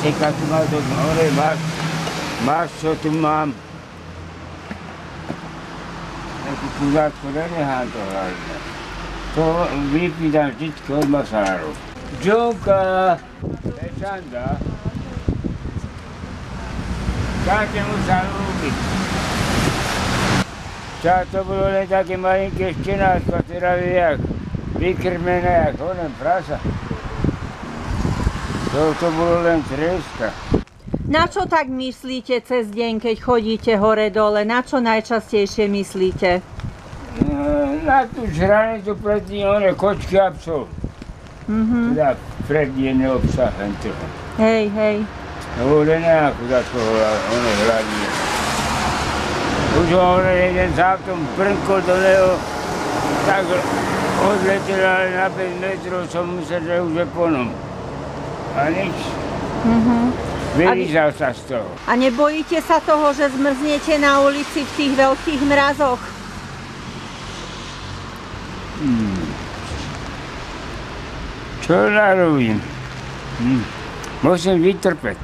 čeká, tu má to hore, máš, čo tu mám. Takú kuzátku nenechám to hlavne. To vypýtam vždycky od masárov. Džonka, to je Čanda. Také musel ľúbiť. Čas to bolo len také malinké štenátko, teda jak vykrmené, jak onem prasa. To bolo len treska. Na čo tak myslíte cez deň, keď chodíte hore-dole? Na čo najčastejšie myslíte? Na tú žranicu pred tým, one kočky a psov. Teda pred je neobsahem toho. Hej, hej. No bude nejakú za toho, one hľadí. Už one jeden záptom brnkol do neho, tak odletel, ale na 5 metrov som myslel, že už je po nom. A nič. Vylízal sa z toho. A nebojíte sa toho, že zmrznete na ulici v tých veľkých mrazoch? Čo narobím? Musím vytrpeť.